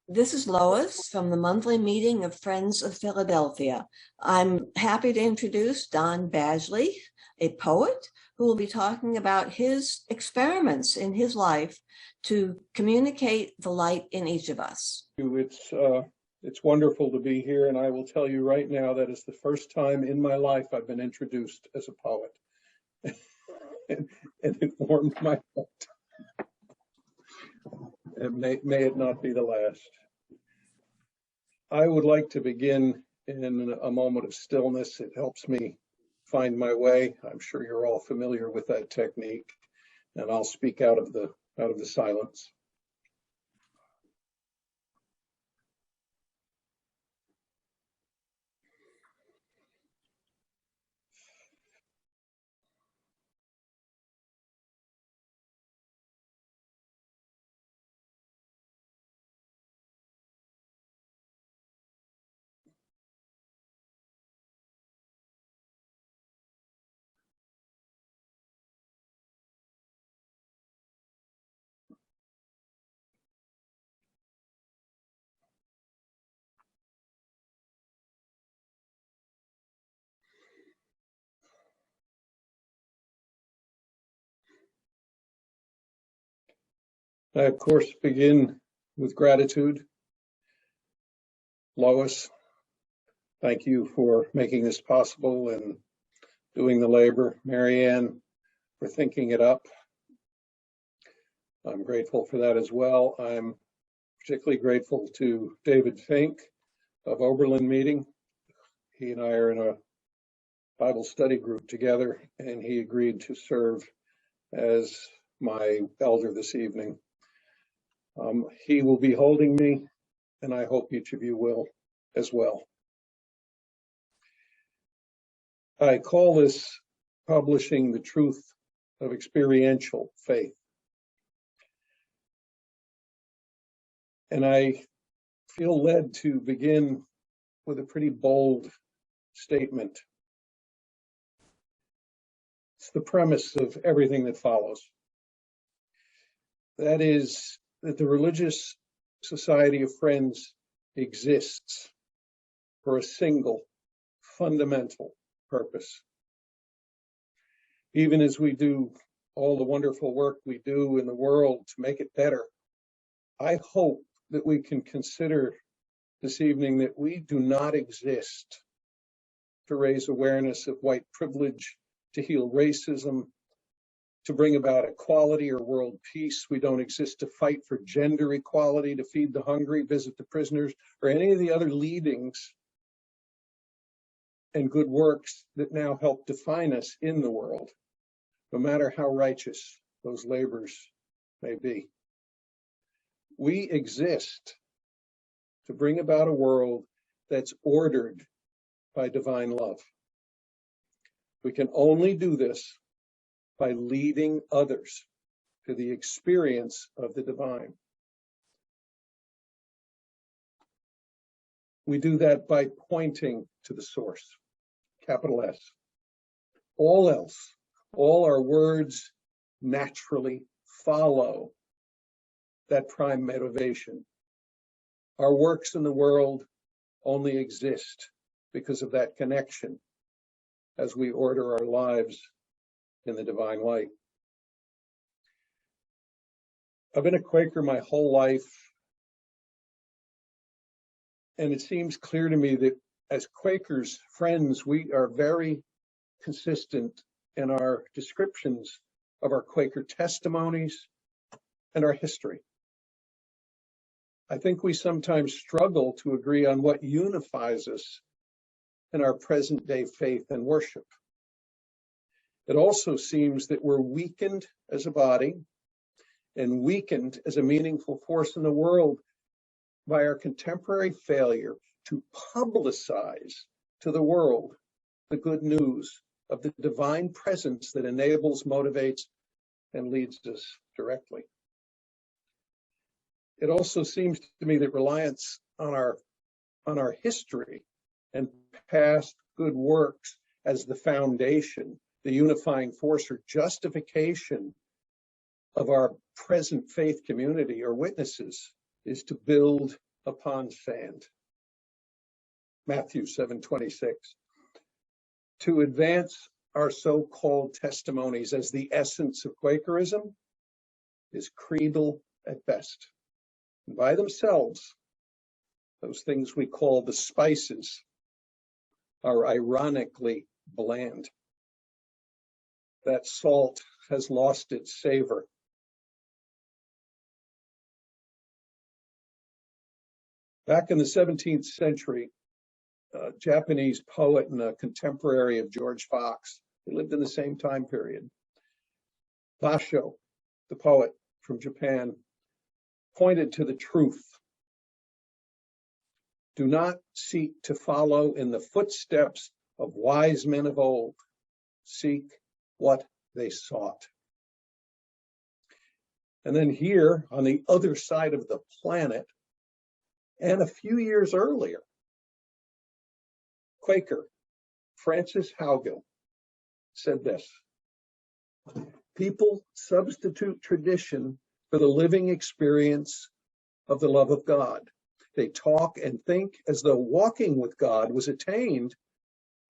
This is Lois from the monthly meeting of Friends of Philadelphia. I'm happy to introduce Don Badgley, a poet who will be talking about his experiments in his life to communicate the light in each of us. It's wonderful to be here, and I will tell you right now that it's the first time in my life I've been introduced as a poet. and it warmed my heart. May it not be the last. I would like to begin in a moment of stillness. It helps me find my way. I'm sure you're all familiar with that technique, and I'll speak out of the silence. I, of course, begin with gratitude. Lois, thank you for making this possible and doing the labor. Marianne, for thinking it up. I'm grateful for that as well. I'm particularly grateful to David Fink of Oberlin Meeting. He and I are in a Bible study group together, and he agreed to serve as my elder this evening. He will be holding me, and I hope each of you will as well. I call this publishing the truth of experiential faith. And I feel led to begin with a pretty bold statement. It's the premise of everything that follows. That is that the religious society of friends exists for a single fundamental purpose. Even as we do all the wonderful work we do in the world to make it better, I hope that we can consider this evening that we do not exist to raise awareness of white privilege, to heal racism, to bring about equality or world peace. We don't exist to fight for gender equality, to feed the hungry, visit the prisoners, or any of the other leadings and good works that now help define us in the world, no matter how righteous those labors may be. We exist to bring about a world that's ordered by divine love. We can only do this by leading others to the experience of the divine. We do that by pointing to the source, capital S. All else, all our words naturally follow that prime motivation. Our works in the world only exist because of that connection as we order our lives in the divine light. I've been a Quaker my whole life, and it seems clear to me that as Quakers, friends, we are very consistent in our descriptions of our Quaker testimonies and our history. I think we sometimes struggle to agree on what unifies us in our present day faith and worship. It also seems that we're weakened as a body and weakened as a meaningful force in the world by our contemporary failure to publicize to the world the good news of the divine presence that enables, motivates, and leads us directly. It also seems to me that reliance on our history and past good works as the foundation, the unifying force or justification of our present faith community or witnesses is to build upon sand. Matthew 7:26. To advance our so-called testimonies as the essence of Quakerism is creedal at best. And by themselves, those things we call the spices are ironically bland. That salt has lost its savor. Back in the 17th century, a Japanese poet and a contemporary of George Fox, they lived in the same time period. Basho, the poet from Japan, pointed to the truth. Do not seek to follow in the footsteps of wise men of old. Seek what they sought. And then here, on the other side of the planet, and a few years earlier, Quaker Francis Haugill said this: people substitute tradition for the living experience of the love of God. They talk and think as though walking with God was attained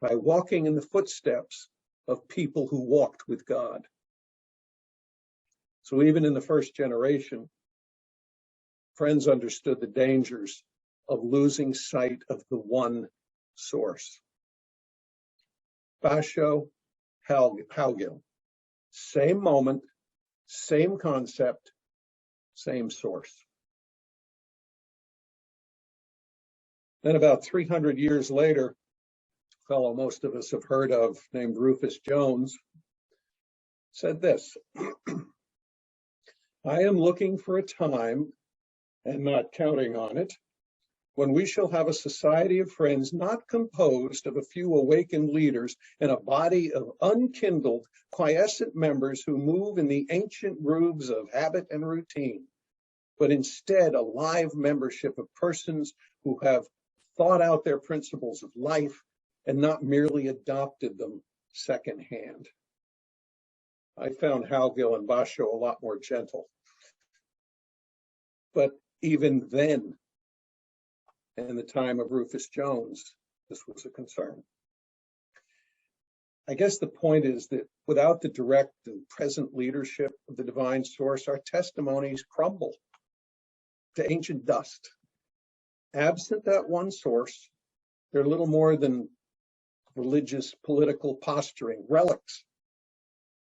by walking in the footsteps of people who walked with God. So even in the first generation, friends understood the dangers of losing sight of the one source. Basho, Haugill, same moment, same concept, same source. Then about 300 years later, a fellow most of us have heard of named Rufus Jones said this: I am looking for a time, and not counting on it, when we shall have a society of friends not composed of a few awakened leaders and a body of unkindled, quiescent members who move in the ancient grooves of habit and routine, but instead a live membership of persons who have thought out their principles of life and not merely adopted them secondhand. I found Haugill and Basho a lot more gentle. But even then, in the time of Rufus Jones, this was a concern. I guess the point is that without the direct and present leadership of the divine source, our testimonies crumble to ancient dust. Absent that one source, they're little more than religious, political posturing, relics,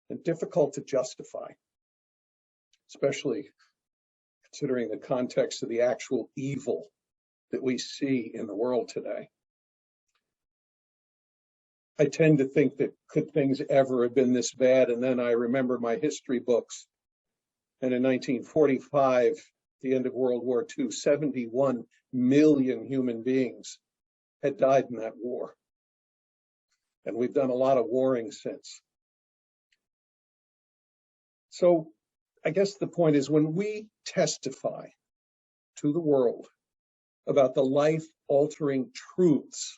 and difficult to justify, especially considering the context of the actual evil that we see in the world today. I tend to think that could things ever have been this bad? And then I remember my history books. And in 1945, the end of World War II, 71 million human beings had died in that war. And we've done a lot of warring since. So I guess the point is, when we testify to the world about the life-altering truths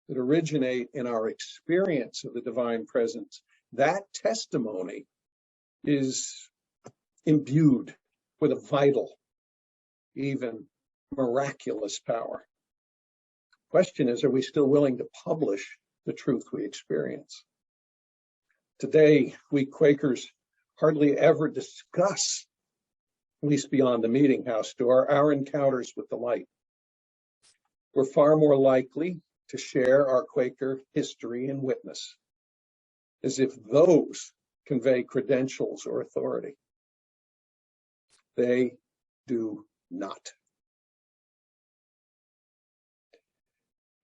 that originate in our experience of the divine presence, that testimony is imbued with a vital, even miraculous power. Question is, are we still willing to publish the truth we experience? Today, we Quakers hardly ever discuss, at least beyond the meeting house door, our encounters with the light. We're far more likely to share our Quaker history and witness, as if those convey credentials or authority. They do not.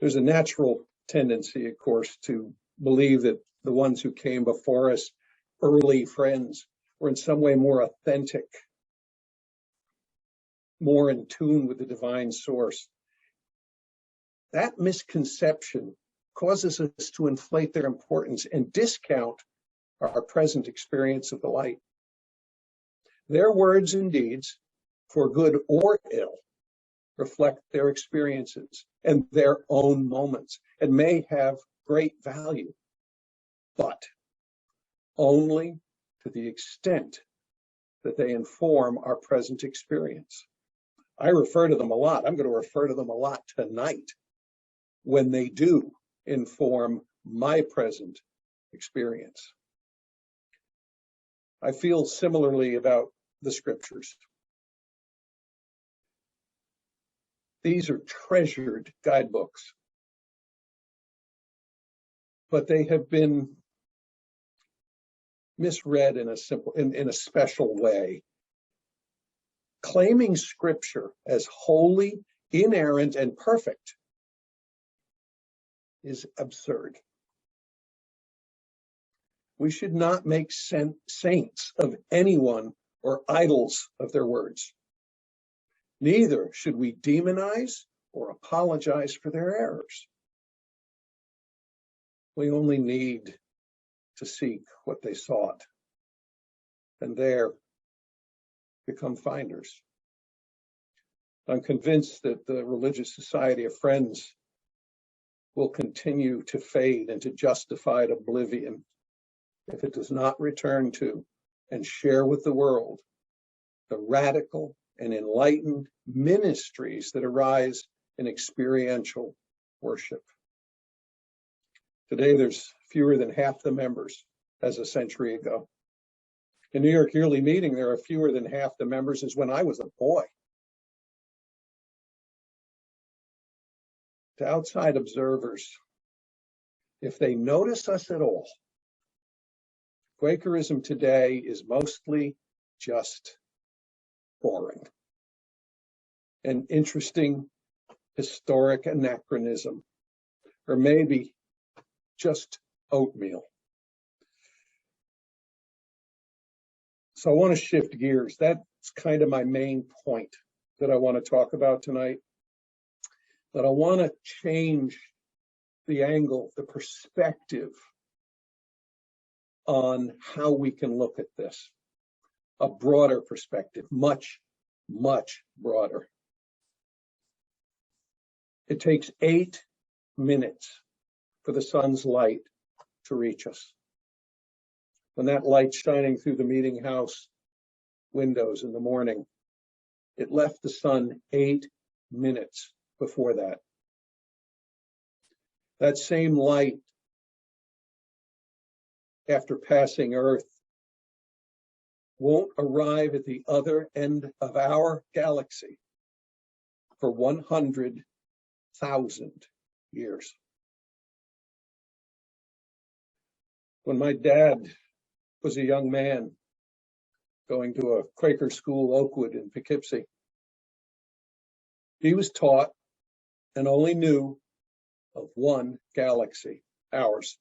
There's a natural tendency, of course, to believe that the ones who came before us, early friends, were in some way more authentic, more in tune with the divine source. That misconception causes us to inflate their importance and discount our present experience of the light. Their words and deeds, for good or ill, reflect their experiences and their own moments, and may have great value, but only to the extent that they inform our present experience. I refer to them a lot. I'm going to refer to them a lot tonight when they do inform my present experience. I feel similarly about the scriptures. These are treasured guidebooks, but they have been misread in a special way. Claiming scripture as holy, inerrant, and perfect is absurd. We should not make saints of anyone or idols of their words. Neither should we demonize or apologize for their errors. We only need to seek what they sought, and there become finders. I'm convinced that the religious society of Friends will continue to fade into justified oblivion if it does not return to and share with the world the radical and enlightened ministries that arise in experiential worship. Today, there's fewer than half the members as a century ago. In New York Yearly Meeting, there are fewer than half the members as when I was a boy. To outside observers, if they notice us at all, Quakerism today is mostly just boring. An interesting historic anachronism, or maybe just oatmeal. So I want to shift gears. That's kind of my main point that I want to talk about tonight. But I want to change the angle, the perspective on how we can look at this. A broader perspective, much, much broader. It takes 8 minutes for the sun's light to reach us. When that light's shining through the meeting house windows in the morning, it left the sun 8 minutes before that. That same light, after passing Earth, won't arrive at the other end of our galaxy for 100,000 years. When my dad was a young man going to a Quaker school, Oakwood in Poughkeepsie, he was taught and only knew of one galaxy, ours.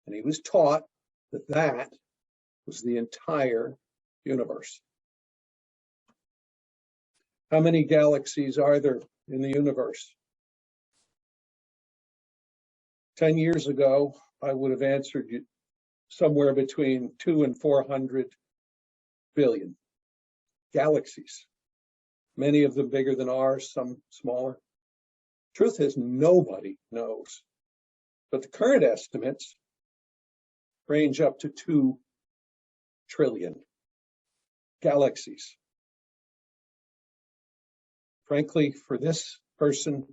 And he was taught that that was the entire universe. How many galaxies are there in the universe? 10 years ago, I would have answered you somewhere between 200 and 400 billion galaxies. Many of them bigger than ours, some smaller. Truth is, nobody knows. But the current estimates range up to 2 trillion galaxies. Frankly, for this person,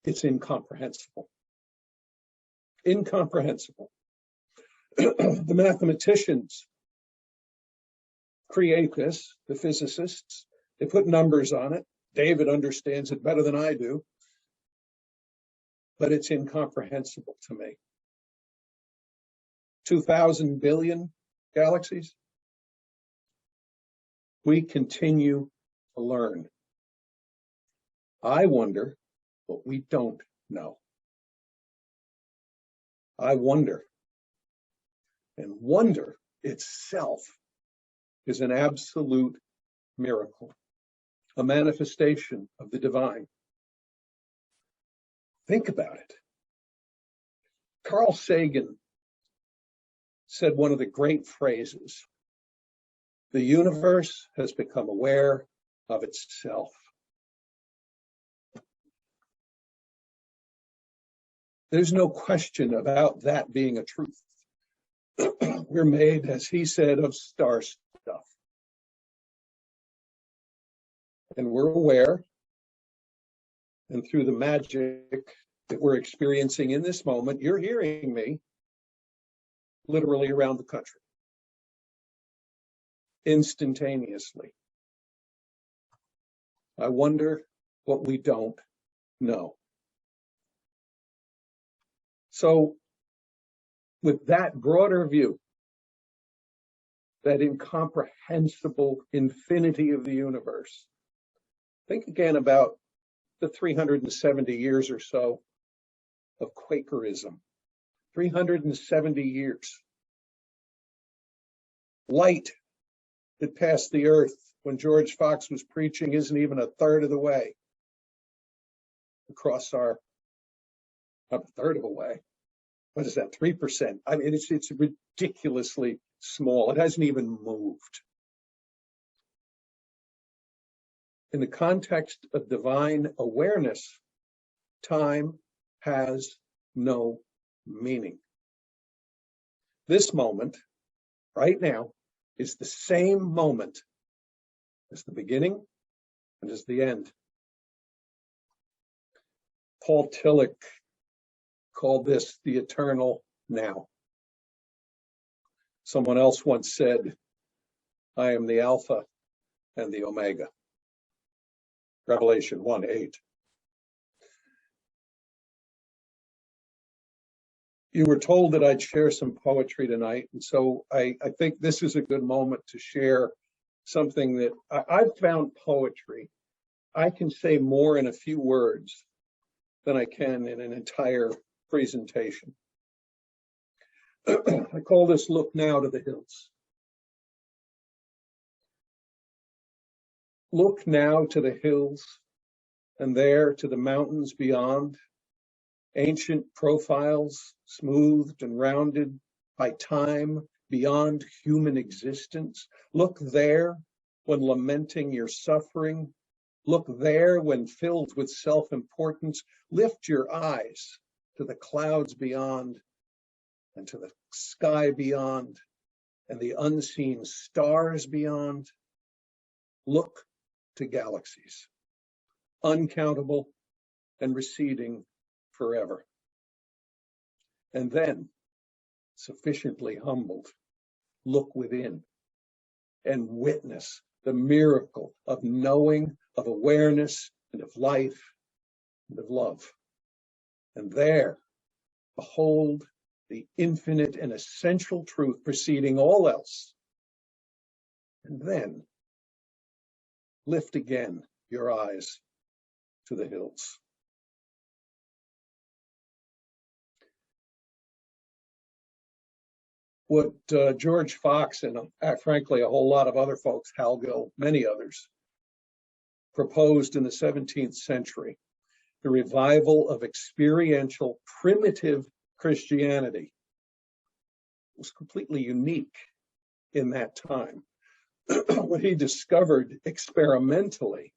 it's incomprehensible. Incomprehensible. The mathematicians create this, the physicists. They put numbers on it. David understands it better than I do. But it's incomprehensible to me. 2,000 billion galaxies? We continue to learn. I wonder what we don't know. I wonder. And wonder itself is an absolute miracle, a manifestation of the divine. Think about it. Carl Sagan said one of the great phrases, the universe has become aware of itself. There's no question about that being a truth. We're made, as he said, of star stuff. And we're aware, and through the magic that we're experiencing in this moment, you're hearing me literally around the country, instantaneously. I wonder what we don't know. So, with that broader view, that incomprehensible infinity of the universe, think again about the 370 years or so of Quakerism. 370 years. Light that passed the earth when George Fox was preaching isn't even a third of the way across our, not a third of a way. What is that, 3%? I mean, it's ridiculously small. It hasn't even moved. In the context of divine awareness, time has no meaning. This moment, right now, is the same moment as the beginning and as the end. Paul Tillich called this the eternal now. Someone else once said, I am the Alpha and the Omega. Revelation 1:8. You were told that I'd share some poetry tonight, and so I think this is a good moment to share something that I've found poetry. I can say more in a few words than I can in an entire presentation. I call this Look Now to the Hills. Look now to the hills, and there to the mountains beyond, ancient profiles smoothed and rounded by time beyond human existence. Look there when lamenting your suffering. Look there when filled with self-importance. Lift your eyes to the clouds beyond and to the sky beyond and the unseen stars beyond. Look to galaxies, uncountable and receding forever. And then, sufficiently humbled, look within and witness the miracle of knowing, of awareness, and of life, and of love. And there, behold the infinite and essential truth preceding all else. And then, lift again your eyes to the hills. What George Fox and frankly a whole lot of other folks, Hal Gill, many others, proposed in the 17th century, the revival of experiential primitive Christianity, was completely unique in that time. What he discovered experimentally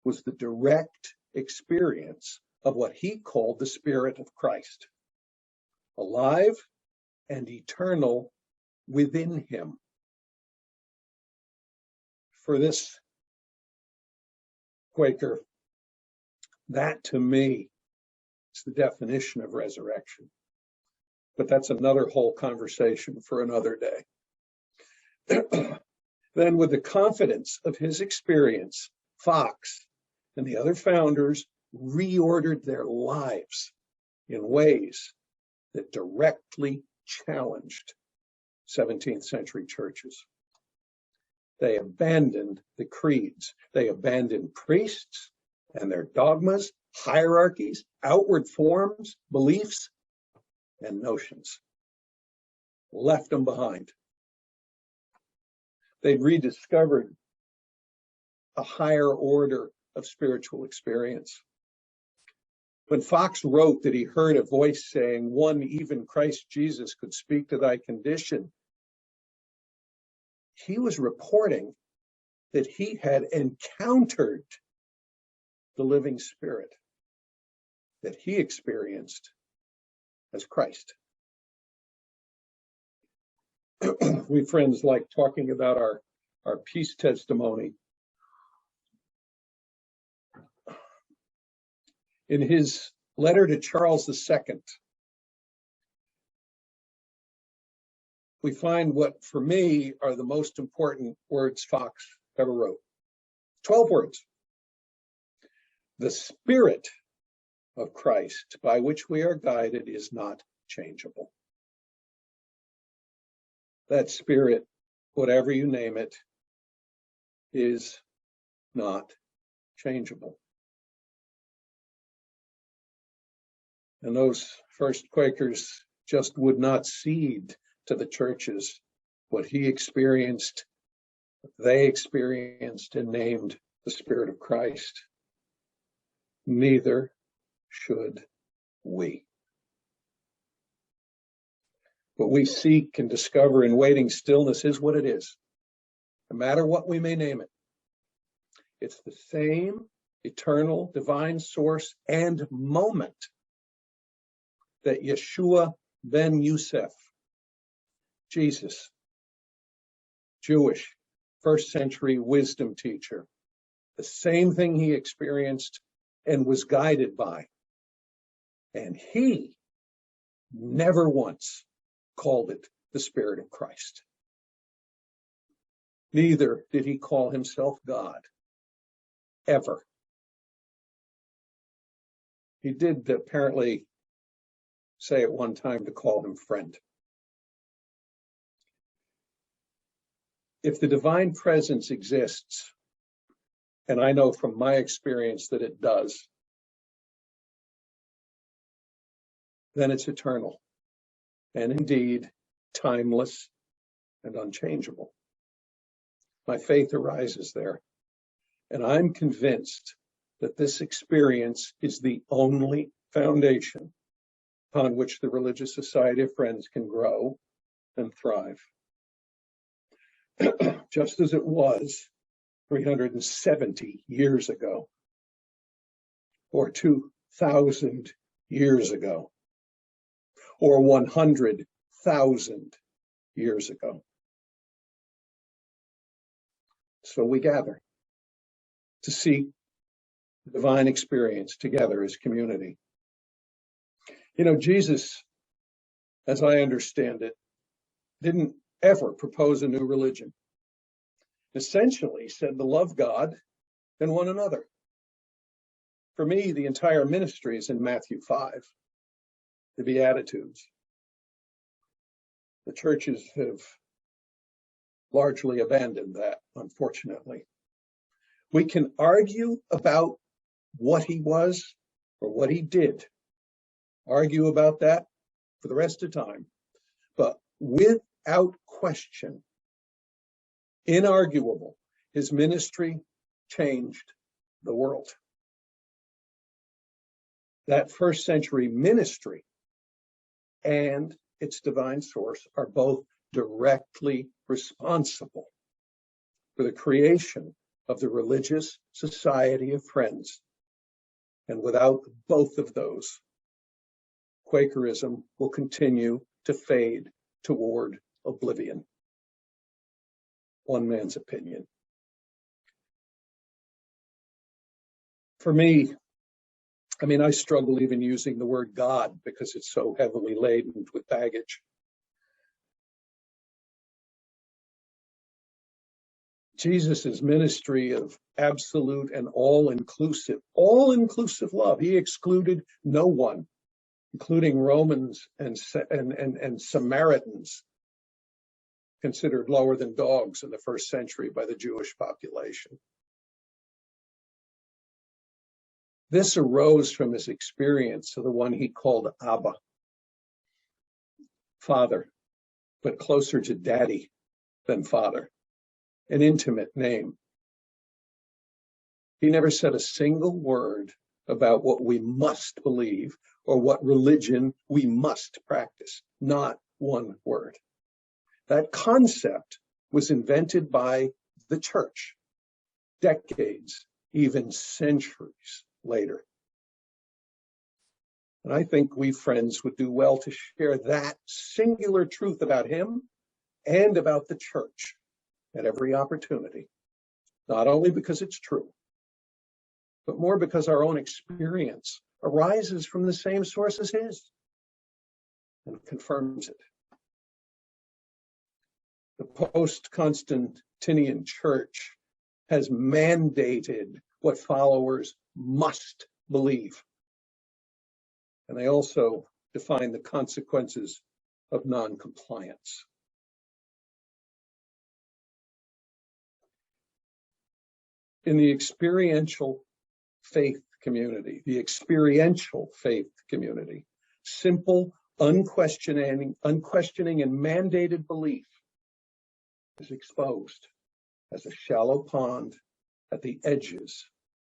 was the direct experience of what he called the Spirit of Christ, alive and eternal within him. For this Quaker, that to me is the definition of resurrection. But that's another whole conversation for another day. Then, with the confidence of his experience, Fox and the other founders reordered their lives in ways that directly challenged 17th century churches. They abandoned the creeds. They abandoned priests and their dogmas, hierarchies, outward forms, beliefs, and notions. Left them behind. They'd rediscovered a higher order of spiritual experience. When Fox wrote that he heard a voice saying, "One, even Christ Jesus, could speak to thy condition," he was reporting that he had encountered the living Spirit that he experienced as Christ. We friends like talking about our peace testimony. In his letter to Charles II, we find what, for me, are the most important words Fox ever wrote. 12 words. The Spirit of Christ by which we are guided is not changeable. That Spirit, whatever you name it, is not changeable. And those first Quakers just would not cede to the churches what he experienced, what they experienced, and named the Spirit of Christ. Neither should we. What we seek and discover in waiting stillness is what it is, no matter what we may name it. It's the same eternal divine source and moment that Yeshua ben Yosef, Jesus, Jewish, first century wisdom teacher, the same thing he experienced and was guided by. And he never once called it the Spirit of Christ. Neither did he call himself God, ever. He did apparently say at one time to call him friend. If the divine presence exists, and I know from my experience that it does, then it's eternal, and indeed timeless and unchangeable. My faith arises there, and I'm convinced that this experience is the only foundation upon which the Religious Society of Friends can grow and thrive. Just as it was 370 years ago, or 2,000 years ago, or 100,000 years ago. So we gather to seek the divine experience together as community. You know, Jesus, as I understand it, didn't ever propose a new religion. Essentially said to love God and one another. For me, the entire ministry is in Matthew 5, the Beatitudes. The churches have largely abandoned that, unfortunately. We can argue about what he was or what he did, argue about that for the rest of time, but without question, inarguable, his ministry changed the world. That first century ministry and its divine source are both directly responsible for the creation of the Religious Society of Friends. And without both of those, Quakerism will continue to fade toward oblivion. One man's opinion. For me, I struggle even using the word God because it's so heavily laden with baggage. Jesus' ministry of absolute and all-inclusive love. He excluded no one, including Romans and Samaritans, considered lower than dogs in the first century by the Jewish population. This arose from his experience of the one he called Abba, Father, but closer to Daddy than Father, an intimate name. He never said a single word about what we must believe or what religion we must practice. Not one word. That concept was invented by the church decades, even centuries later. And I think we friends would do well to share that singular truth about him and about the church at every opportunity, not only because it's true, but more because our own experience arises from the same source as his and confirms it. The post-Constantinian church has mandated what followers must believe. And they also define the consequences of non-compliance. In the experiential faith community, simple, unquestioning and mandated belief is exposed as a shallow pond at the edges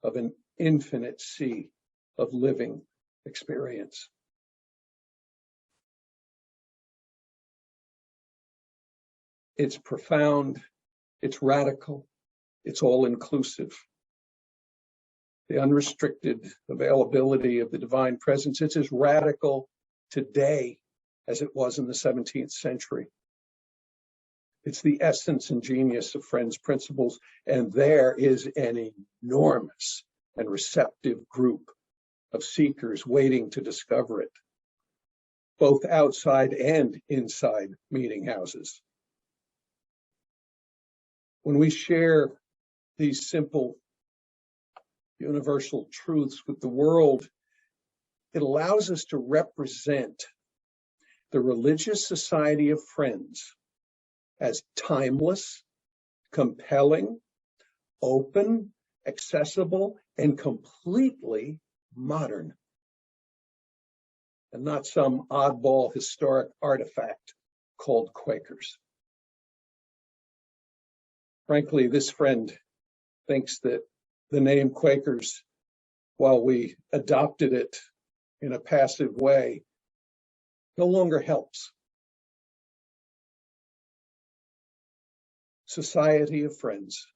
of an infinite sea of living experience. It's profound, it's radical, it's all-inclusive. The unrestricted availability of the divine presence, it's as radical today as it was in the 17th century. It's the essence and genius of Friends' principles, and there is an enormous and receptive group of seekers waiting to discover it, both outside and inside meeting houses. When we share these simple, universal truths with the world, it allows us to represent the religious society of Friends as timeless, compelling, open, accessible, and completely modern, and not some oddball historic artifact called Quakers. Frankly, this friend thinks that the name Quakers, while we adopted it in a passive way, no longer helps. Society of Friends,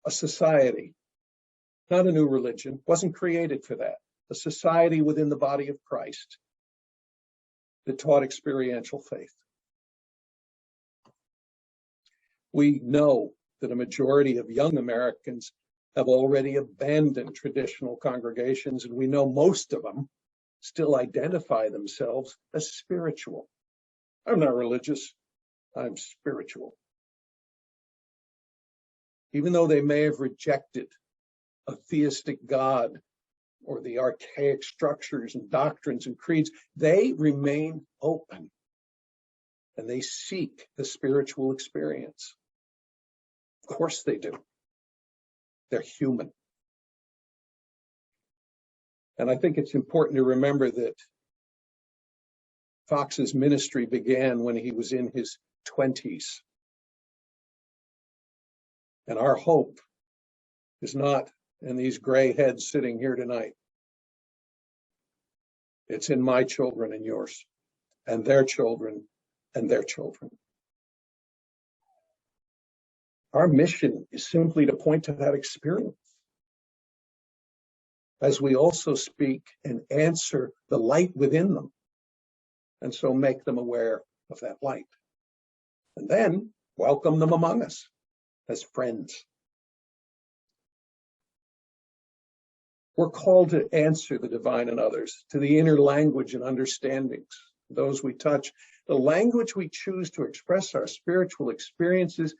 a society, not a new religion, wasn't created for that. A society within the body of Christ that taught experiential faith. We know that a majority of young Americans have already abandoned traditional congregations, and we know most of them still identify themselves as spiritual. I'm not religious, I'm spiritual. Even though they may have rejected a theistic God or the archaic structures and doctrines and creeds, they remain open and they seek the spiritual experience. Of course they do. They're human. And I think it's important to remember that Fox's ministry began when he was in his 20s. And our hope is not in these gray heads sitting here tonight. It's in my children and yours, and their children and their children. Our mission is simply to point to that experience, as we also speak and answer the light within them, and so make them aware of that light. And then welcome them among us as friends. We're called to answer the divine in others, to the inner language and understandings, those we touch. The language we choose to express our spiritual experiences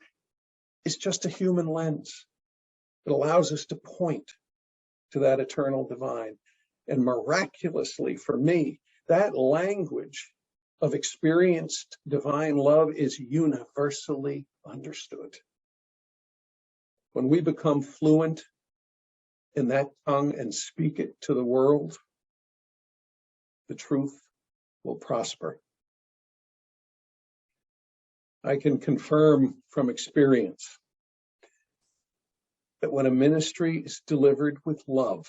is just a human lens. It allows us to point to that eternal divine. And miraculously for me, that language of experienced divine love is universally understood. When we become fluent in that tongue and speak it to the world, the truth will prosper. I can confirm from experience that when a ministry is delivered with love,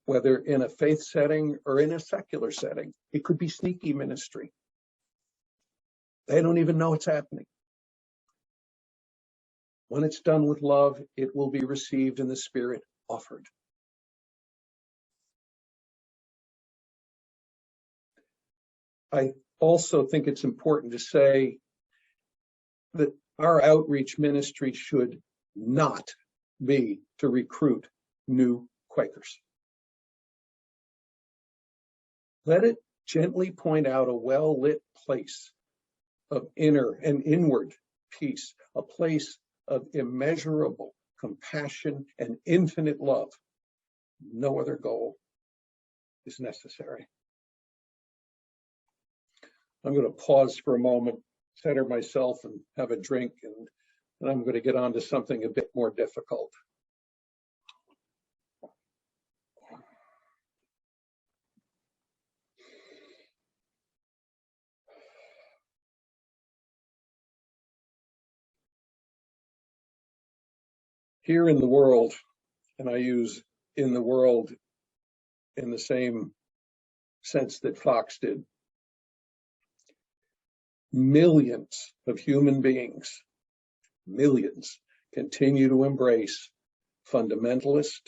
whether in a faith setting or in a secular setting, it could be sneaky ministry. They don't even know it's happening. When it's done with love, it will be received in the spirit offered. I also think it's important to say that our outreach ministry should not be to recruit new Quakers. Let it gently point out a well-lit place of inner and inward peace, a place of immeasurable compassion and infinite love. No other goal is necessary. I'm going to pause for a moment, center myself, and have a drink, and I'm going to get on to something a bit more difficult. Here in the world, and I use in the world in the same sense that Fox did, millions of human beings, millions, continue to embrace fundamentalist,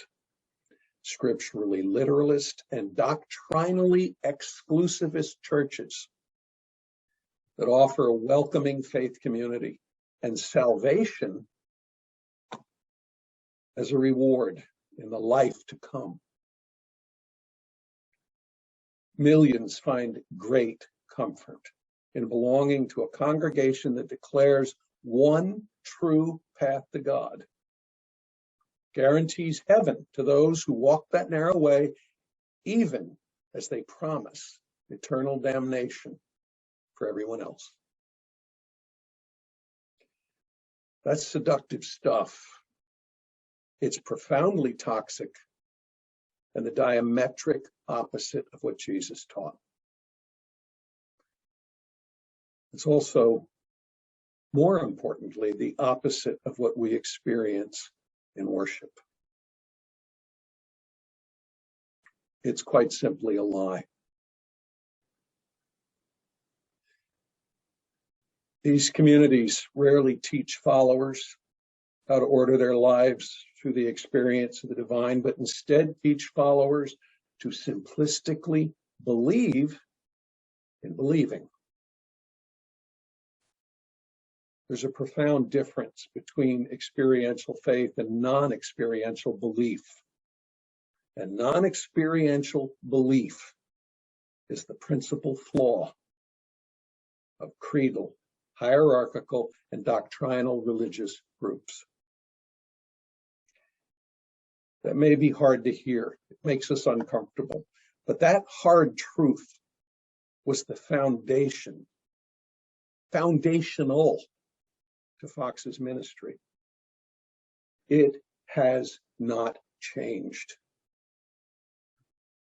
scripturally literalist, and doctrinally exclusivist churches that offer a welcoming faith community and salvation as a reward in the life to come. Millions find great comfort in belonging to a congregation that declares one true path to God, guarantees heaven to those who walk that narrow way, even as they promise eternal damnation for everyone else. That's seductive stuff. It's profoundly toxic and the diametric opposite of what Jesus taught. It's also, more importantly, the opposite of what we experience in worship. It's quite simply a lie. These communities rarely teach followers how to order their lives through the experience of the divine, but instead teach followers to simplistically believe in believing. There's a profound difference between experiential faith and non-experiential belief. And non-experiential belief is the principal flaw of creedal, hierarchical, and doctrinal religious groups. That may be hard to hear. It makes us uncomfortable. But that hard truth was the foundational to Fox's ministry. It has not changed.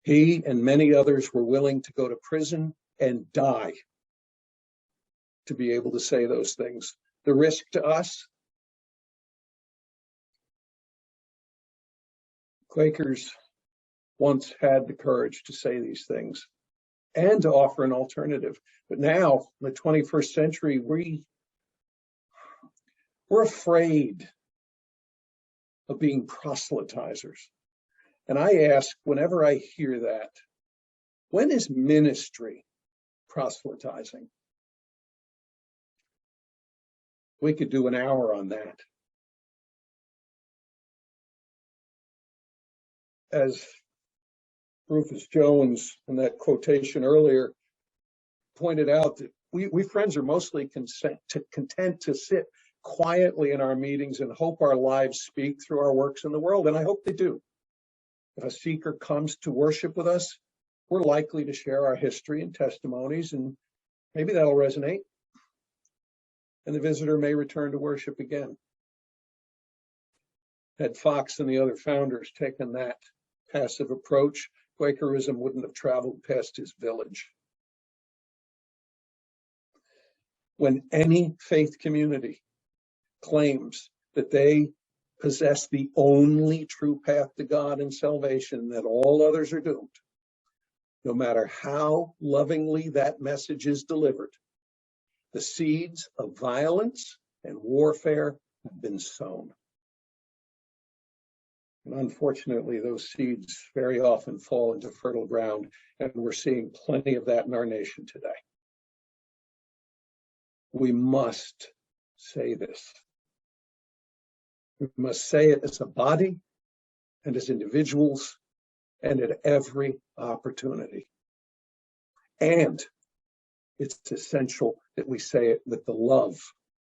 He and many others were willing to go to prison and die to be able to say those things. The risk to us? Quakers once had the courage to say these things and to offer an alternative. But now, in the 21st century, we're afraid of being proselytizers. And I ask, whenever I hear that, when is ministry proselytizing? We could do an hour on that. As Rufus Jones, in that quotation earlier, pointed out, that we friends are mostly content to sit quietly in our meetings and hope our lives speak through our works in the world, and I hope they do. If a seeker comes to worship with us, we're likely to share our history and testimonies, and maybe that'll resonate, and the visitor may return to worship again. Had Fox and the other founders taken that passive approach, Quakerism wouldn't have traveled past his village. When any faith community claims that they possess the only true path to God and salvation, that all others are doomed, no matter how lovingly that message is delivered, the seeds of violence and warfare have been sown. And unfortunately, those seeds very often fall into fertile ground, and we're seeing plenty of that in our nation today. We must say this. We must say it as a body and as individuals and at every opportunity. And it's essential that we say it with the love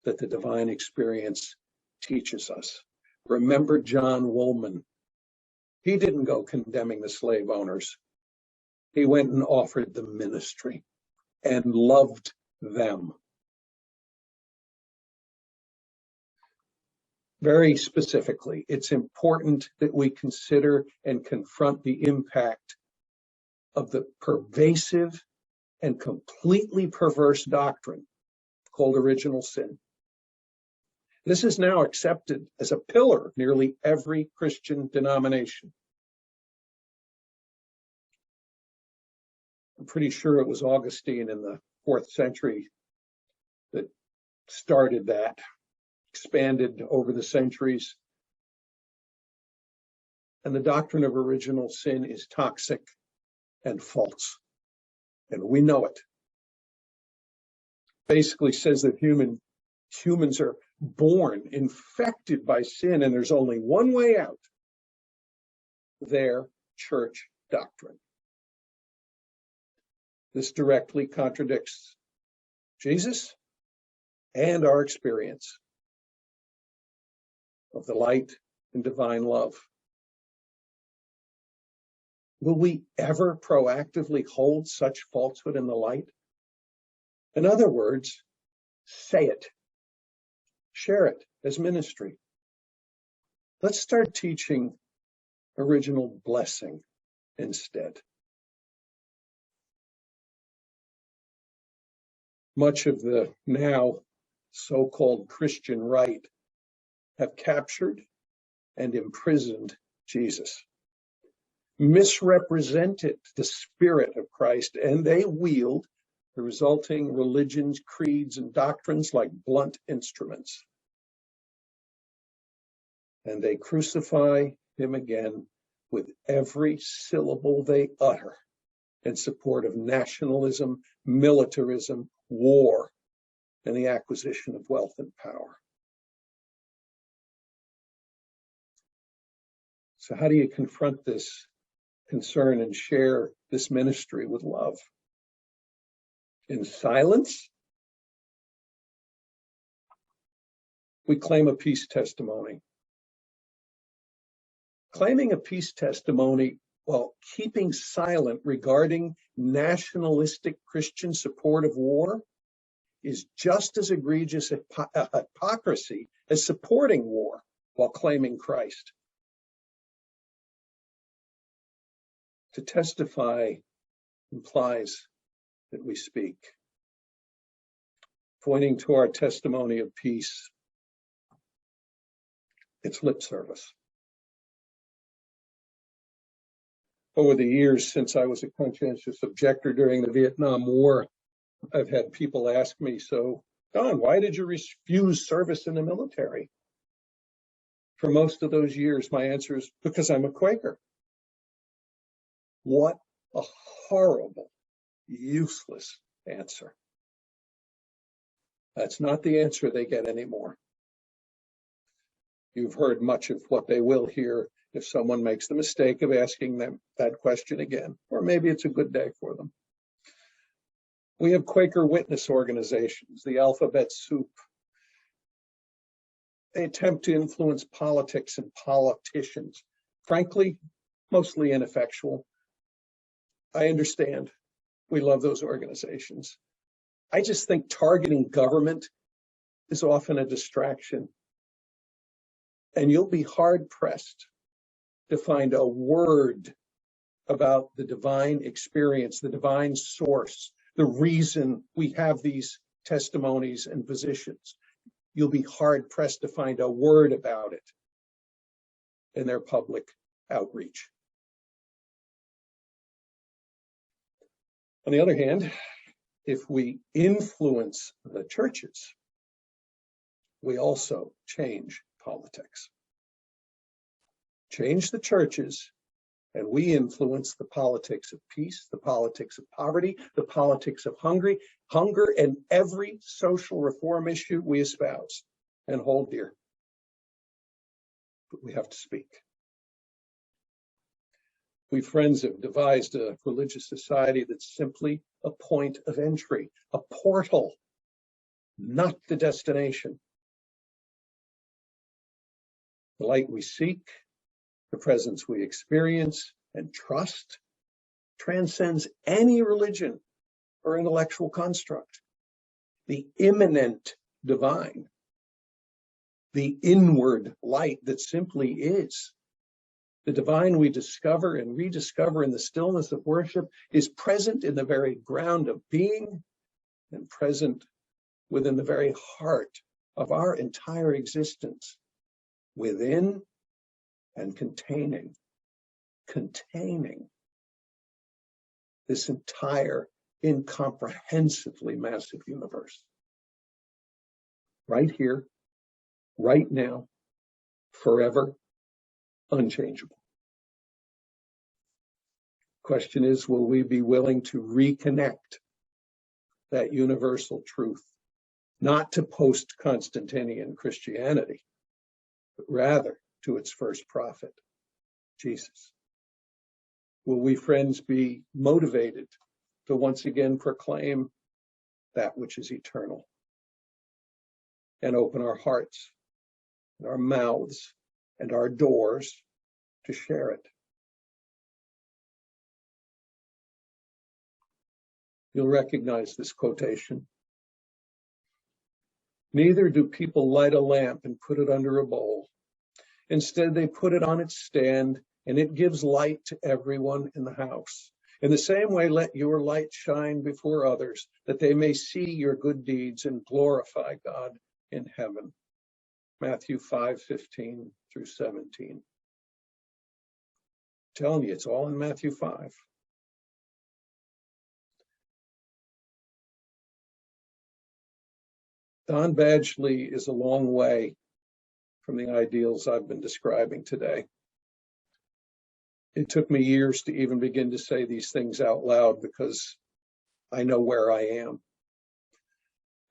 that the divine experience teaches us. Remember John Woolman. He didn't go condemning the slave owners. He went and offered them ministry and loved them. Very specifically, it's important that we consider and confront the impact of the pervasive and completely perverse doctrine called original sin. This is now accepted as a pillar of nearly every Christian denomination. I'm pretty sure it was Augustine in the 4th century that started that, expanded over the centuries. And the doctrine of original sin is toxic and false. And we know it. Basically says that humans are born infected by sin, and there's only one way out: their church doctrine. This directly contradicts Jesus and our experience of the light and divine love. Will we ever proactively hold such falsehood in the light? In other words, say it. Share it as ministry. Let's start teaching original blessing instead. Much of the now so-called Christian right have captured and imprisoned Jesus, misrepresented the spirit of Christ, and they wield the resulting religions, creeds, and doctrines like blunt instruments. And they crucify him again with every syllable they utter in support of nationalism, militarism, war, and the acquisition of wealth and power. So how do you confront this concern and share this ministry with love? In silence? We claim a peace testimony. Claiming a peace testimony while keeping silent regarding nationalistic Christian support of war is just as egregious hypocrisy as supporting war while claiming Christ. To testify implies that we speak. Pointing to our testimony of peace, it's lip service. Over the years since I was a conscientious objector during the Vietnam War, I've had people ask me, so, Don, why did you refuse service in the military? For most of those years, my answer is because I'm a Quaker. What a horrible, useless answer. That's not the answer they get anymore. You've heard much of what they will hear if someone makes the mistake of asking them that question again, or maybe it's a good day for them. We have Quaker witness organizations, the alphabet soup. They attempt to influence politics and politicians. Frankly, mostly ineffectual. I understand. We love those organizations. I just think targeting government is often a distraction. And you'll be hard-pressed to find a word about the divine experience, the divine source, the reason we have these testimonies and positions. You'll be hard-pressed to find a word about it in their public outreach. On the other hand, if we influence the churches, we also change politics. Change the churches, and we influence the politics of peace, the politics of poverty, the politics of hunger, and every social reform issue we espouse and hold dear. But we have to speak. We Friends have devised a religious society that simply a point of entry, a portal, not the destination. The light we seek, the presence we experience and trust, transcends any religion or intellectual construct. The immanent divine, the inward light that simply is. The divine we discover and rediscover in the stillness of worship is present in the very ground of being and present within the very heart of our entire existence, within and containing this entire incomprehensibly massive universe. Right here, right now, forever, unchangeable. Question is, will we be willing to reconnect that universal truth, not to post-Constantinian Christianity, but rather to its first prophet, Jesus? Will we, friends, be motivated to once again proclaim that which is eternal and open our hearts and our mouths and our doors to share it? You'll recognize this quotation. Neither do people light a lamp and put it under a bowl. Instead, they put it on its stand, and it gives light to everyone in the house. In the same way, let your light shine before others, that they may see your good deeds and glorify God in heaven. Matthew 5:15 through 17. I'm telling you, it's all in Matthew 5. Don Badgley is a long way from the ideals I've been describing today. It took me years to even begin to say these things out loud because I know where I am.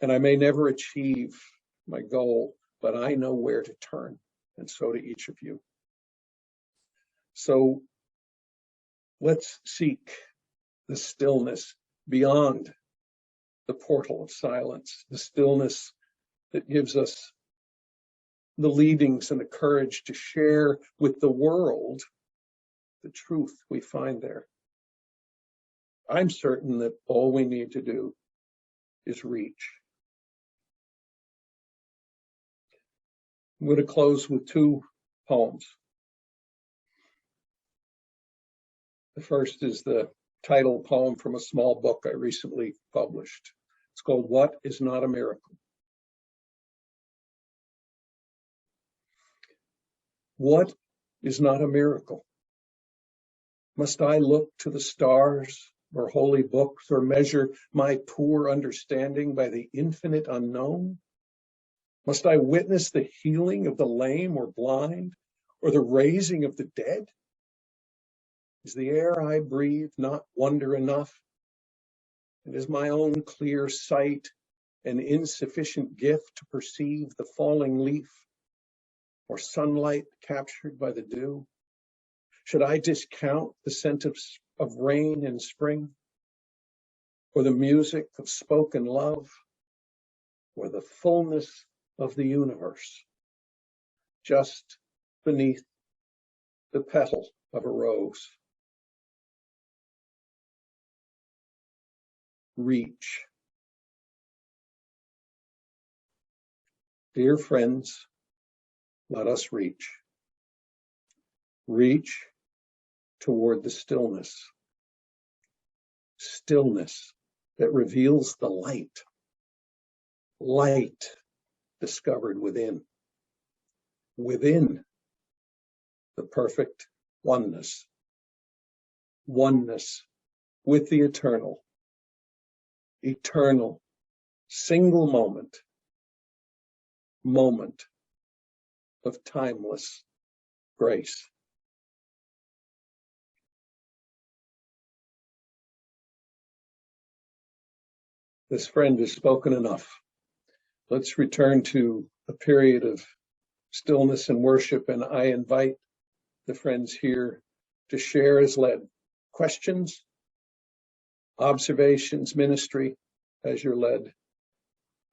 And I may never achieve my goal, but I know where to turn, and so do each of you. So let's seek the stillness beyond the portal of silence, the stillness that gives us the leadings and the courage to share with the world the truth we find there. I'm certain that all we need to do is reach. I'm going to close with two poems. The first is the title poem from a small book I recently published. It's called What is Not a Miracle? What is not a miracle? Must I look to the stars or holy books or measure my poor understanding by the infinite unknown? Must I witness the healing of the lame or blind or the raising of the dead? Is the air I breathe not wonder enough? And is my own clear sight an insufficient gift to perceive the falling leaf or sunlight captured by the dew? Should I discount the scent of rain in spring, or the music of spoken love, or the fullness of the universe just beneath the petal of a rose? Reach. Dear friends, let us reach. Reach toward the stillness. Stillness that reveals the light. Light discovered within. Within the perfect oneness. Oneness with the eternal. Eternal, single moment. Moment of timeless grace. This friend has spoken enough. Let's return to a period of stillness and worship, and I invite the friends here to share as led. Questions, observations, ministry, as you're led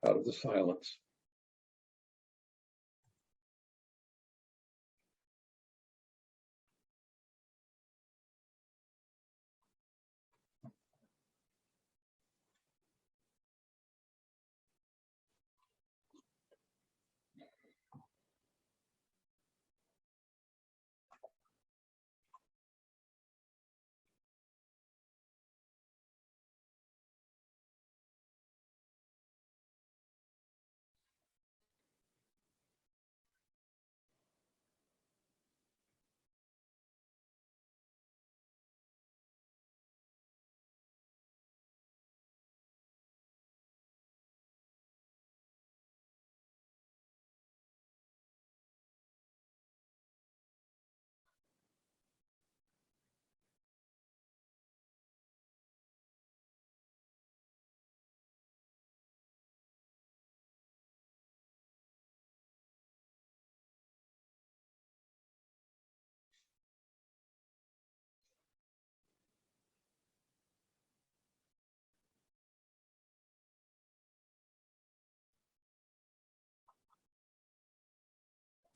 out of the silence.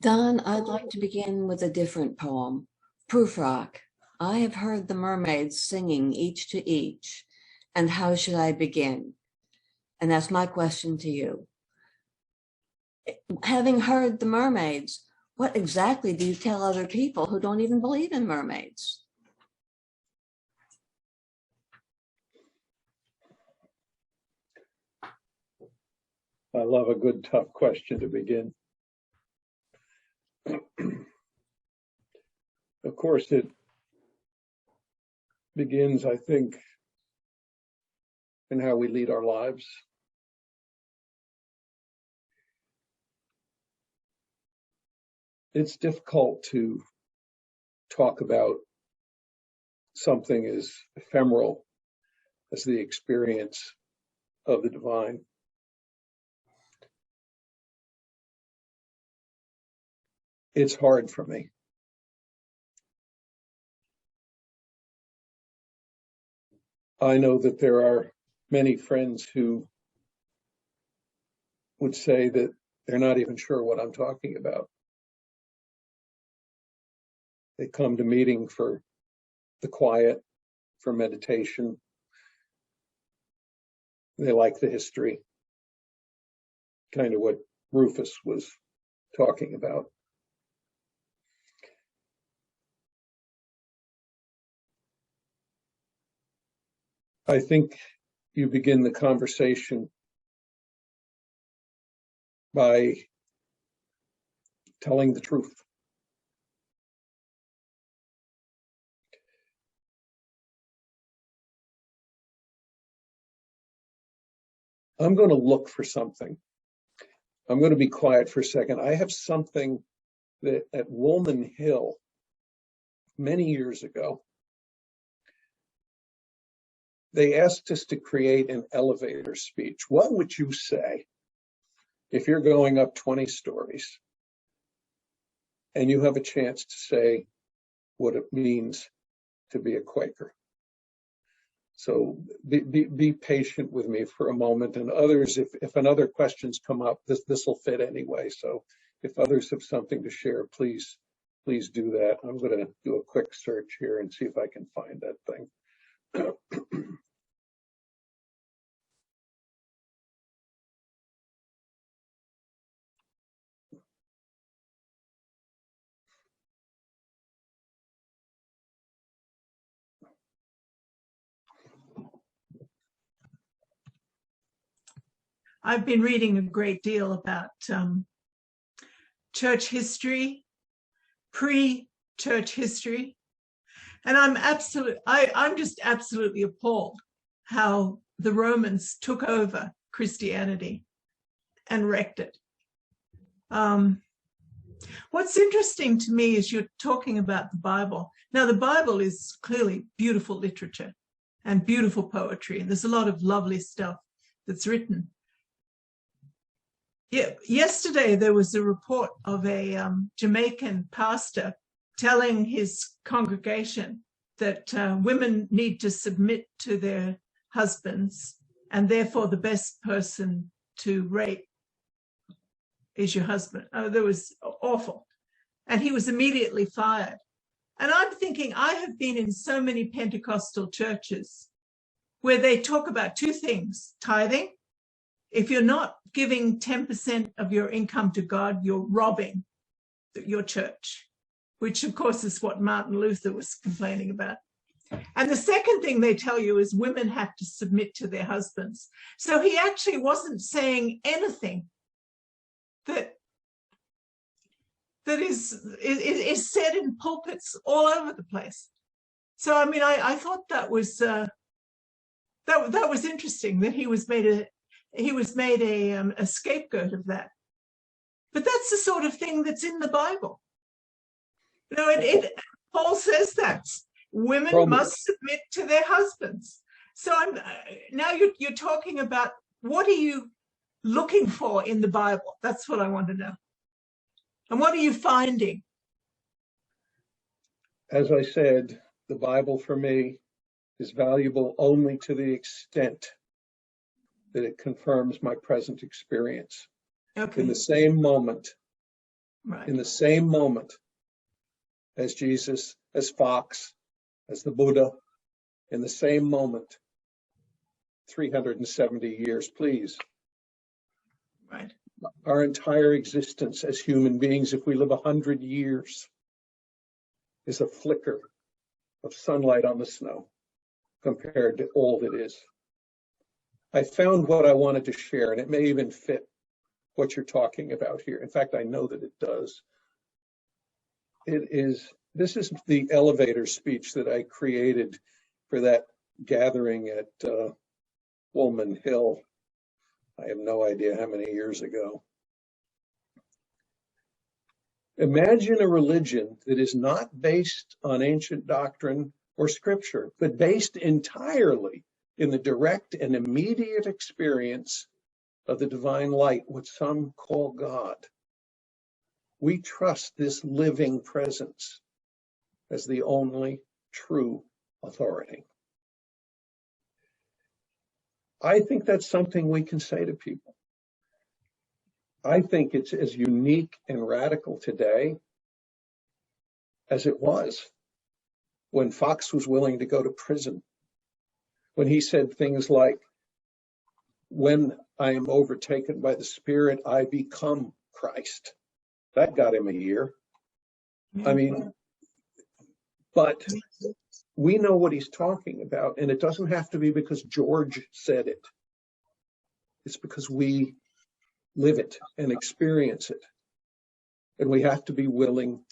Don, I'd like to begin with a different poem, Prufrock. I have heard the mermaids singing each to each, and how should I begin? And that's my question to you. Having heard the mermaids, what exactly do you tell other people who don't even believe in mermaids? I love a good, tough question to begin. Of course, it begins, I think, in how we lead our lives. It's difficult to talk about something as ephemeral as the experience of the divine. It's hard for me. I know that there are many friends who would say that they're not even sure what I'm talking about. They come to meeting for the quiet, for meditation. They like the history, kind of what Rufus was talking about. I think you begin the conversation by telling the truth. I'm going to look for something. I'm going to be quiet for a second. I have something that at Woolman Hill many years ago, they asked us to create an elevator speech. What would you say if you're going up 20 stories and you have a chance to say what it means to be a Quaker? So be patient with me for a moment, and others, if another questions come up, this will fit anyway. So if others have something to share, please do that. I'm going to do a quick search here and see if I can find that thing. I've been reading a great deal about church history, pre-church history, and I'm just absolutely appalled how the Romans took over Christianity and wrecked it. What's interesting to me is you're talking about the Bible. Now, the Bible is clearly beautiful literature and beautiful poetry, and there's a lot of lovely stuff that's written. Yeah, yesterday there was a report of a Jamaican pastor telling his congregation that women need to submit to their husbands, and therefore the best person to rape is your husband. Oh, that was awful. And he was immediately fired. And I'm thinking, I have been in so many Pentecostal churches where they talk about two things: tithing. If you're not giving 10% of your income to God, you're robbing your church, which of course is what Martin Luther was complaining about. And the second thing they tell you is women have to submit to their husbands. So he actually wasn't saying anything that is said in pulpits all over the place. So I mean, I thought that was that was interesting, that he was made a scapegoat of that. But that's the sort of thing that's in the Bible. You know, Paul says that women must submit to their husbands. So now you're talking about, what are you looking for in the Bible? That's what I want to know. And what are you finding? As I said, the Bible for me is valuable only to the extent that it confirms my present experience. Okay. In the same moment, Right. in the same moment as Jesus, as Fox, as the Buddha, in the same moment, 370 years, please. Right. Our entire existence as human beings, if we live 100 years, is a flicker of sunlight on the snow compared to all that is. I found what I wanted to share, and it may even fit what you're talking about here. In fact, I know that it does. This is the elevator speech that I created for that gathering at Woolman Hill. I have no idea how many years ago. Imagine a religion that is not based on ancient doctrine or scripture, but based entirely in the direct and immediate experience of the divine light, what some call God. We trust this living presence as the only true authority. I think that's something we can say to people. I think it's as unique and radical today as it was when Fox was willing to go to prison, when he said things like, "When I am overtaken by the Spirit, I become Christ." That got him a year. I mean, but we know what he's talking about, and it doesn't have to be because George said it. It's because we live it and experience it. And we have to be willing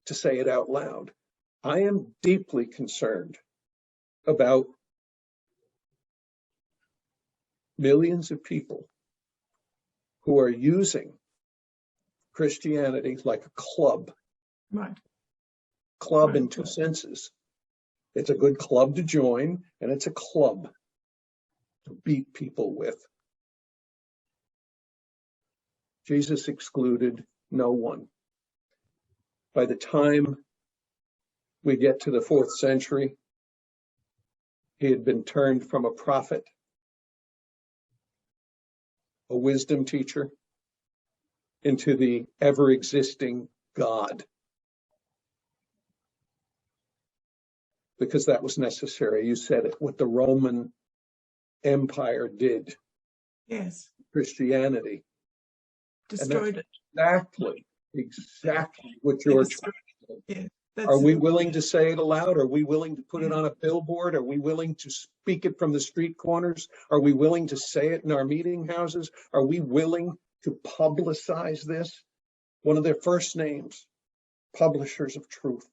to say it out loud. I am deeply concerned about millions of people who are using Christianity like a club. Right. Club in two senses. It's a good club to join, and it's a club to beat people with. Jesus excluded no one. By the time we get to the 4th century, he had been turned from a prophet, a wisdom teacher, into the ever-existing God. Because that was necessary. You said it, what the Roman Empire did. Yes. Christianity. Destroyed it. Exactly what George said. Yeah, are we willing to say it aloud? Are we willing to put it on a billboard? Are we willing to speak it from the street corners? Are we willing to say it in our meeting houses? Are we willing to publicize this? One of their first names, Publishers of Truth.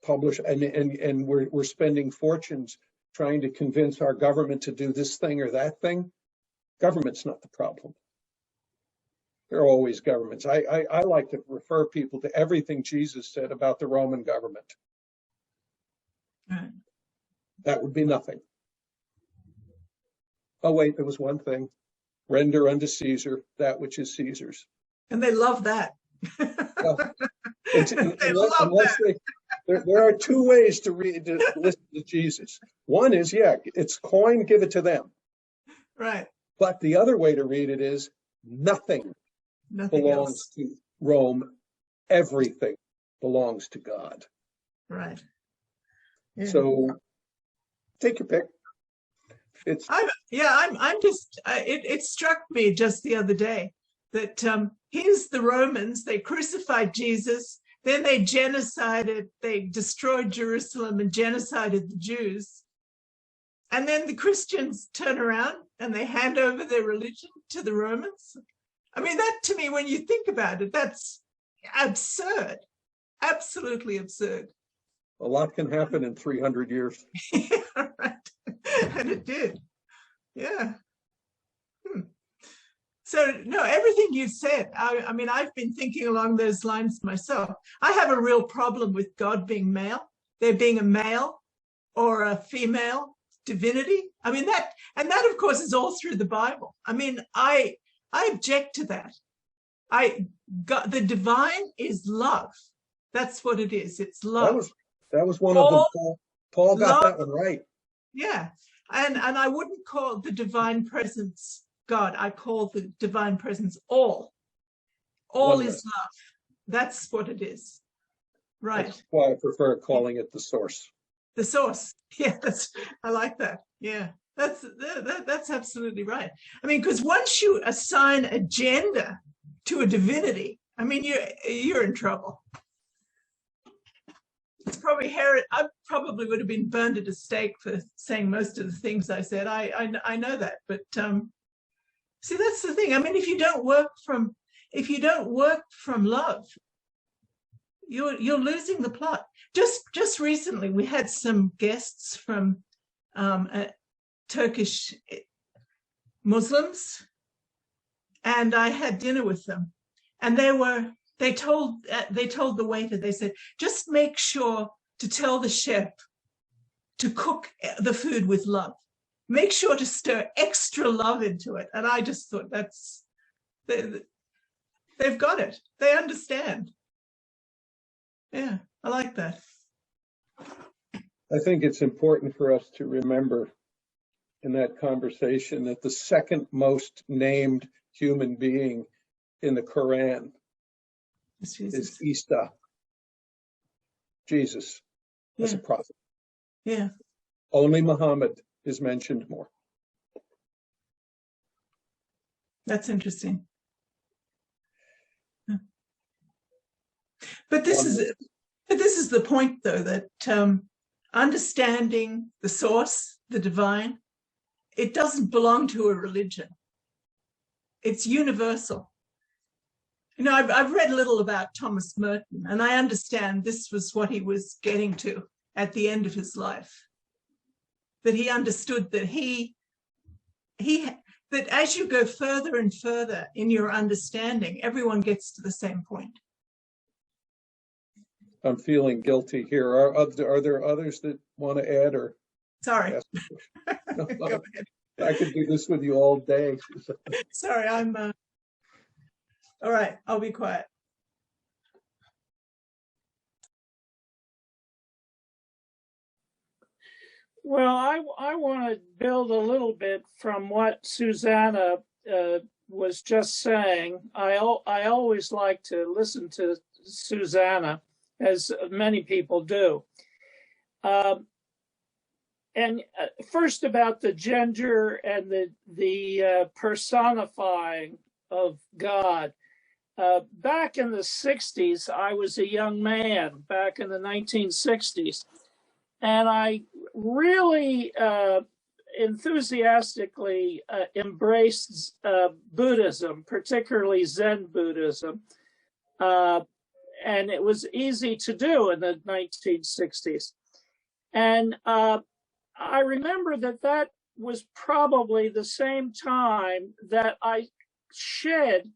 And we're spending fortunes trying to convince our government to do this thing or that thing. Government's not the problem. There are always governments. I like to refer people to everything Jesus said about the Roman government. Right. That would be nothing. Oh, wait, there was one thing. Render unto Caesar that which is Caesar's. And they love that. Well, There are two ways to listen to Jesus. One is, it's coin, give it to them. Right. But the other way to read it is nothing belongs Else. to Rome. Everything belongs to God. Right. Yeah. So take your pick. It struck me just the other day that here's the Romans, they crucified Jesus, then they genocided, they destroyed Jerusalem and genocided the Jews. And then the Christians turn around and they hand over their religion to the Romans. I mean, that to me, when you think about it, that's absurd, absolutely absurd. A lot can happen in 300 years. Yeah, right. And it did. Yeah. So, no, everything you said, I mean, I've been thinking along those lines myself. I have a real problem with God being male, there being a male or a female divinity. I mean, that of course is all through the Bible. I mean, I object to that. The divine is love. That's what it is. It's love. That was one of them. Paul got that one right. Yeah. And I wouldn't call the divine presence God. I call the divine presence all. All is love. That's what it is. Right. That's why I prefer calling it the source. The source. Yeah, I like that. Yeah. That's absolutely right. I mean, because once you assign a gender to a divinity, I mean, you're in trouble. It's probably I probably would have been burned at a stake for saying most of the things I said. I know that, but see, that's the thing. I mean, if you don't work from love, you're losing the plot. Just recently, we had some guests from Turkish Muslims, and I had dinner with them, and they told the waiter, they said, just make sure to tell the chef to cook the food with love. Make sure to stir extra love into it. And I just thought they've got it. They understand. Yeah, I like that. I think it's important for us to remember in that conversation that the second most named human being in the Quran is Isa, Jesus, as a prophet. Yeah. Only Muhammad is mentioned more. That's interesting. But this is the point, though, that understanding the source, the divine, it doesn't belong to a religion. It's universal. You know, I've read a little about Thomas Merton, and I understand this was what he was getting to at the end of his life. That he understood that that as you go further and further in your understanding, everyone gets to the same point. I'm feeling guilty here. Are there others that want to add or? Sorry. No, I could do this with you all day. Sorry, all right, I'll be quiet. Well, I want to build a little bit from what Susanna was just saying. I always like to listen to Susanna, as many people do. And first about the gender and the personifying of God. Back in the 60s, I was a young man, back in the 1960s, and I really enthusiastically embraced Buddhism, particularly Zen Buddhism. And it was easy to do in the 1960s. And I remember that was probably the same time that I shed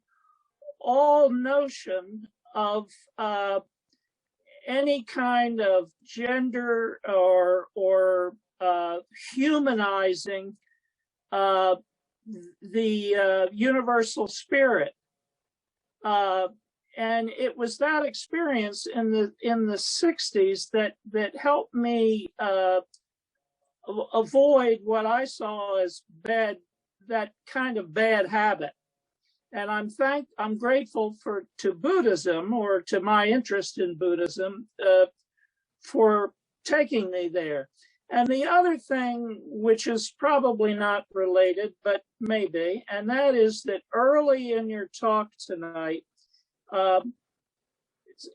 all notion of any kind of gender or humanizing the universal spirit. it was that experience in the 60s that helped me avoid what I saw as that kind of bad habit. And I'm grateful to Buddhism, or to my interest in Buddhism, for taking me there. And the other thing, which is probably not related, but maybe, and that is that early in your talk tonight,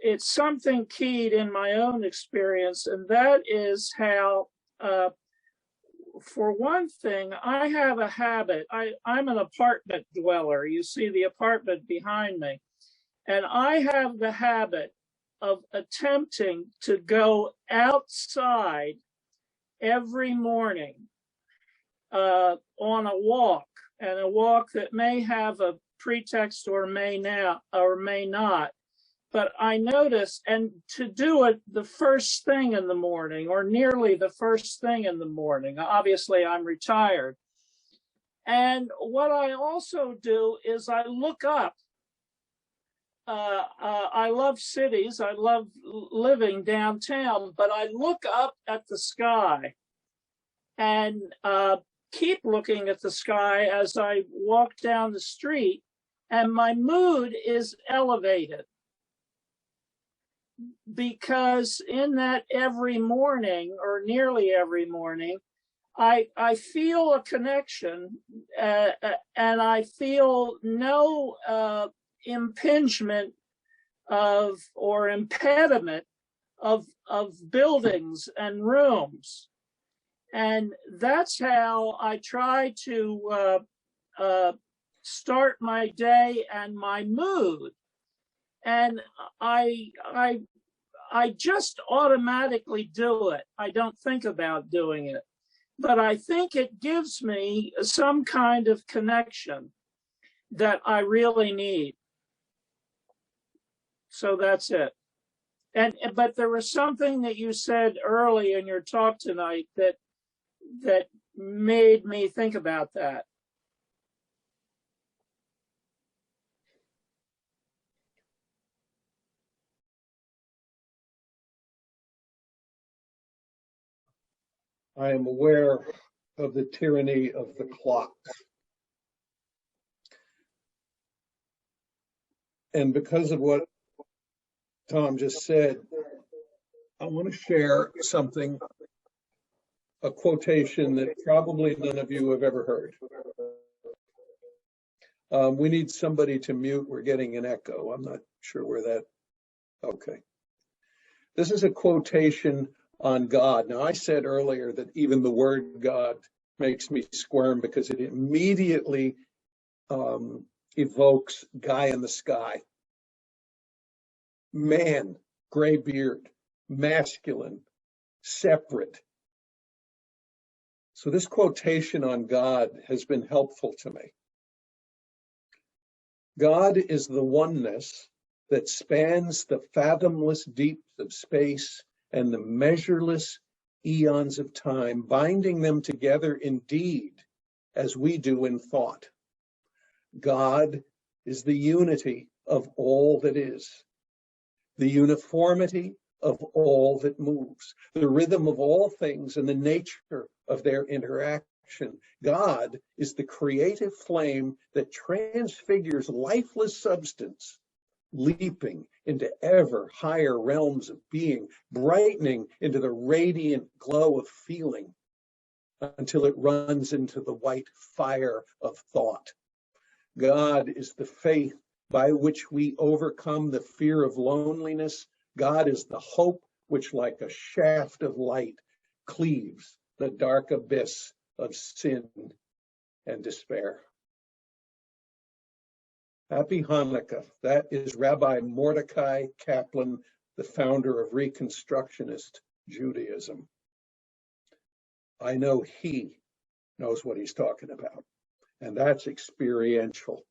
it's something keyed in my own experience, and that is how, for one thing, I have a habit. I'm an apartment dweller. You see the apartment behind me. And I have the habit of attempting to go outside every morning on a walk, and a walk that may have a pretext or may not. But I notice, and to do it the first thing in the morning, or nearly the first thing in the morning. Obviously, I'm retired. And what I also do is I look up. I love cities. I love living downtown, but I look up at the sky and keep looking at the sky as I walk down the street, and my mood is elevated. Because in that every morning, or nearly every morning, I feel a connection, and I feel no impingement or impediment of buildings and rooms. And that's how I try to start my day and my mood. And I just automatically do it. I don't think about doing it, but I think it gives me some kind of connection that I really need. So that's it. But there was something that you said early in your talk tonight that made me think about that. I am aware of the tyranny of the clock. And because of what Tom just said, I want to share something, a quotation that probably none of you have ever heard. We need somebody to mute. We're getting an echo. I'm not sure where that, okay. This is a quotation on God. Now, I said earlier that even the word God makes me squirm because it immediately evokes guy in the sky. Man, gray beard, masculine, separate. So this quotation on God has been helpful to me. God is the oneness that spans the fathomless deeps of space and the measureless eons of time, binding them together indeed, as we do in thought. God is the unity of all that is, the uniformity of all that moves, the rhythm of all things and the nature of their interaction. God is the creative flame that transfigures lifeless substance, leaping into ever higher realms of being, brightening into the radiant glow of feeling until it runs into the white fire of thought. God is the faith by which we overcome the fear of loneliness. God is the hope which, like a shaft of light, cleaves the dark abyss of sin and despair. Happy Hanukkah. That is Rabbi Mordecai Kaplan, the founder of Reconstructionist Judaism. I know he knows what he's talking about, and that's experiential.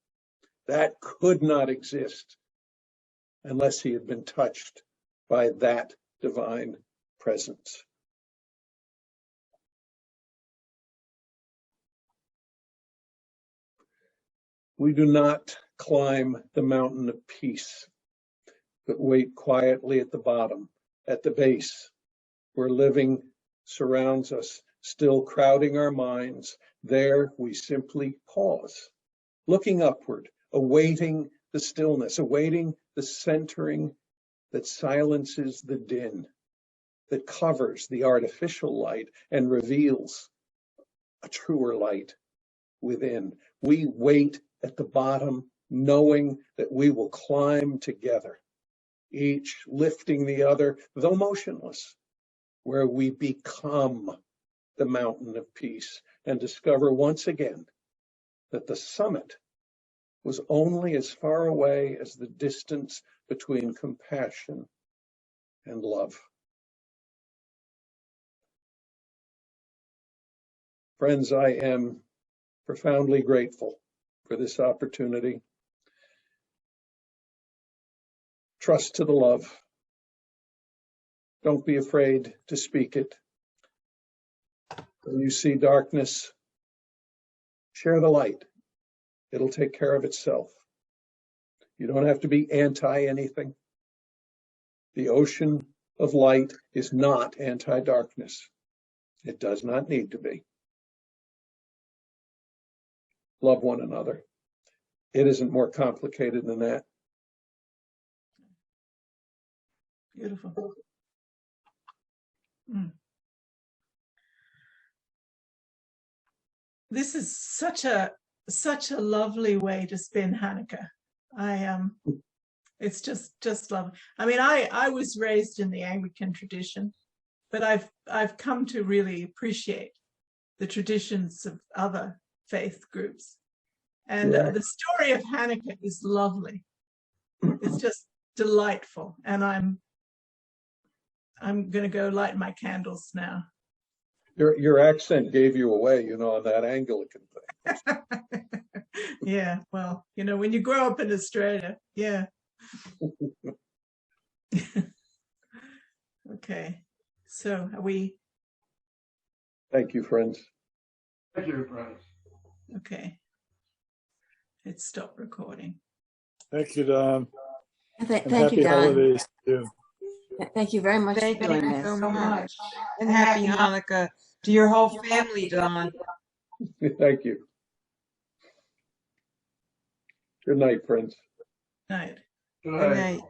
That could not exist unless he had been touched by that divine presence. We do not climb the mountain of peace but wait quietly at the bottom, at the base, where living surrounds us, still crowding our minds. There we simply pause, looking upward, awaiting the stillness, awaiting the centering that silences the din, that covers the artificial light and reveals a truer light within. We wait at the bottom, knowing that we will climb together, each lifting the other, though motionless, where we become the mountain of peace and discover once again that the summit was only as far away as the distance between compassion and love. Friends, I am profoundly grateful for this opportunity. Trust to the love. Don't be afraid to speak it. When you see darkness, share the light. It'll take care of itself. You don't have to be anti anything. The ocean of light is not anti-darkness. It does not need to be. Love one another. It isn't more complicated than that. Beautiful. This is such a lovely way to spend Hanukkah. It's just lovely. I mean, I was raised in the Anglican tradition, but I've come to really appreciate the traditions of other faith groups. And the story of Hanukkah is lovely. It's just delightful. And I'm going to go light my candles now. Your accent gave you away, on that Anglican thing. Yeah, well, when you grow up in Australia, yeah. Okay, so are we? Thank you, friends. Thank you, friends. Okay, let's stop recording. Thank you, Don. Thank you, Don. Holidays to you. Thank you very much Thank for doing you this. so much. And happy Hanukkah to your whole family, Don. Thank you. Good night, friends. Night. Good Good night. night.